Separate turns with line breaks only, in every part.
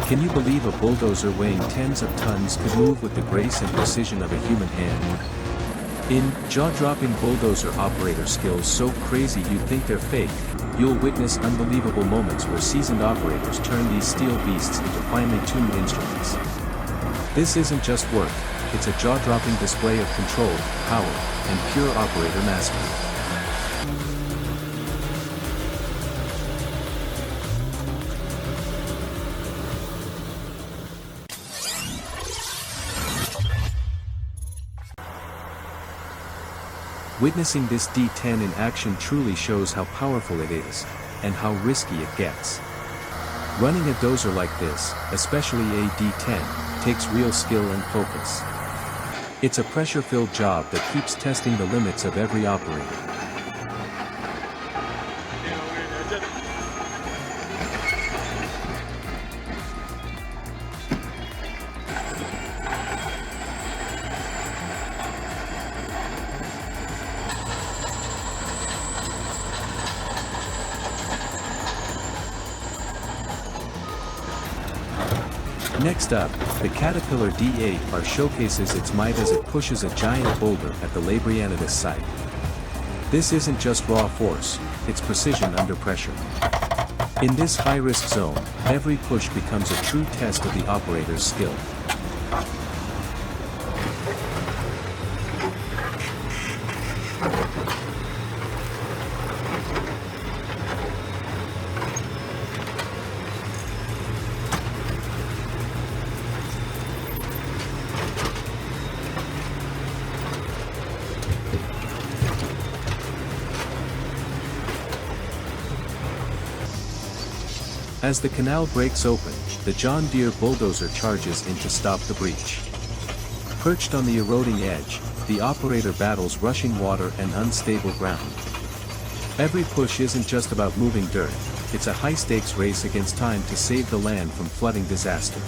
Can you believe a bulldozer weighing tens of tons could move with the grace and precision of a human hand? In jaw-dropping bulldozer operator skills so crazy you'd think they're fake, you'll witness unbelievable moments where seasoned operators turn these steel beasts into finely tuned instruments. This isn't just work, it's a jaw-dropping display of control, power, and pure operator mastery. Witnessing this D10 in action truly shows how powerful it is, and how risky it gets. Running a dozer like this, especially a D10, takes real skill and focus. It's a pressure-filled job that keeps testing the limits of every operator. Next up, the Caterpillar D8R showcases its might as it pushes a giant boulder at the Labrianitas site. This isn't just raw force, it's precision under pressure. In this high-risk zone, every push becomes a true test of the operator's skill. As the canal breaks open, the John Deere bulldozer charges in to stop the breach. Perched on the eroding edge, the operator battles rushing water and unstable ground. Every push isn't just about moving dirt, it's a high-stakes race against time to save the land from flooding disaster.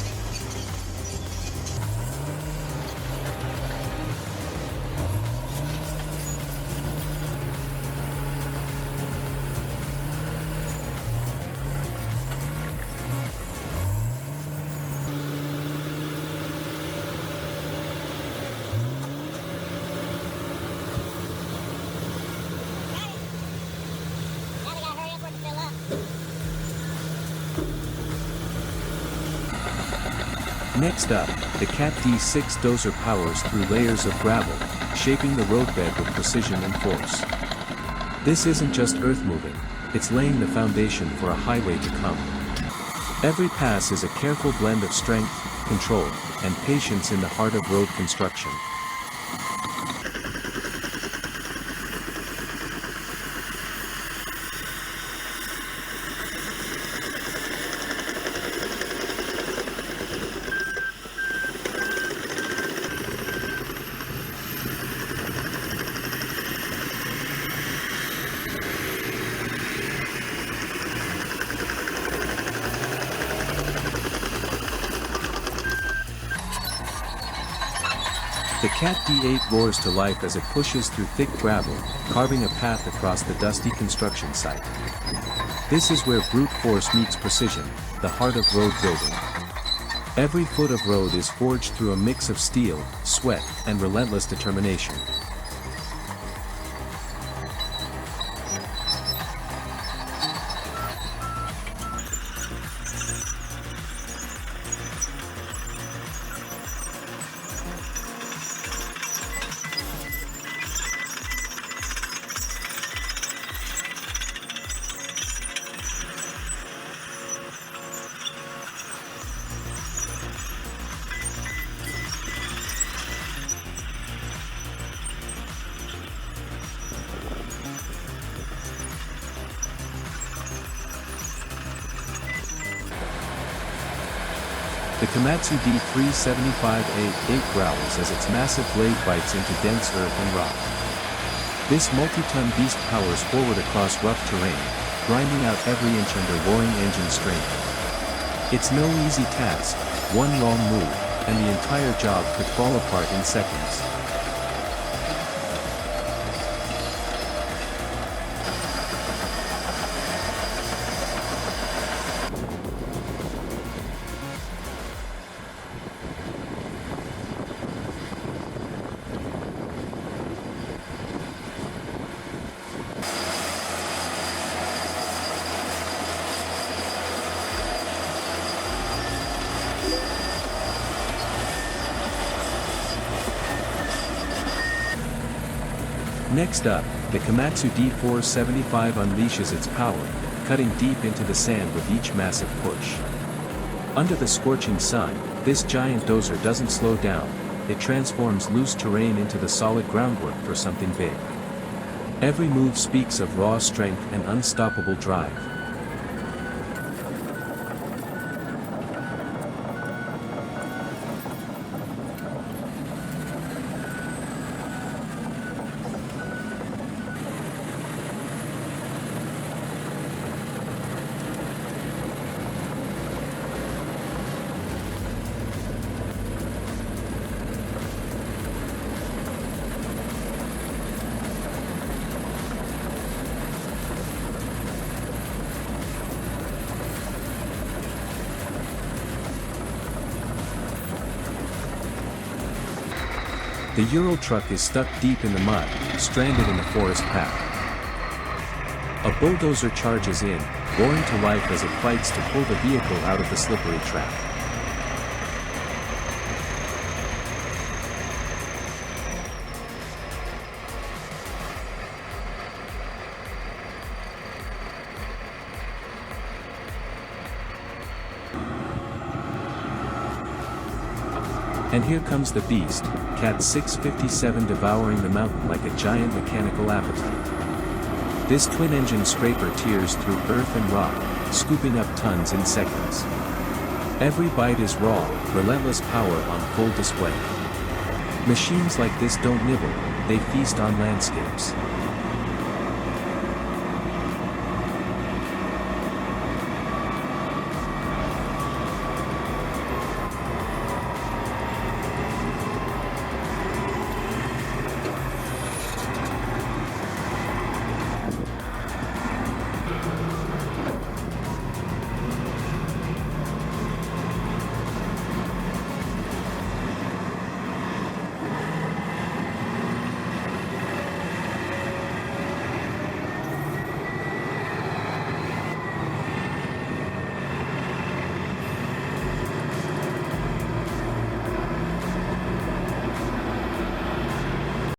Next up, the Cat D6 dozer powers through layers of gravel, shaping the roadbed with precision and force. This isn't just earth moving, it's laying the foundation for a highway to come. Every pass is a careful blend of strength, control, and patience in the heart of road construction. The Cat D8 roars to life as it pushes through thick gravel, carving a path across the dusty construction site. This is where brute force meets precision, the heart of road building. Every foot of road is forged through a mix of steel, sweat, and relentless determination. The Komatsu D375A8 growls as its massive blade bites into dense earth and rock. This multi-ton beast powers forward across rough terrain, grinding out every inch under roaring engine strain. It's no easy task, one wrong move, and the entire job could fall apart in seconds. Next up, the Komatsu D475 unleashes its power, cutting deep into the sand with each massive push. Under the scorching sun, this giant dozer doesn't slow down, it transforms loose terrain into the solid groundwork for something big. Every move speaks of raw strength and unstoppable drive. The Ural truck is stuck deep in the mud, stranded in the forest path. A bulldozer charges in, roaring to life as it fights to pull the vehicle out of the slippery trap. And here comes the beast, Cat 657 devouring the mountain like a giant mechanical appetite. This twin-engine scraper tears through earth and rock, scooping up tons in seconds. Every bite is raw, relentless power on full display. Machines like this don't nibble, they feast on landscapes.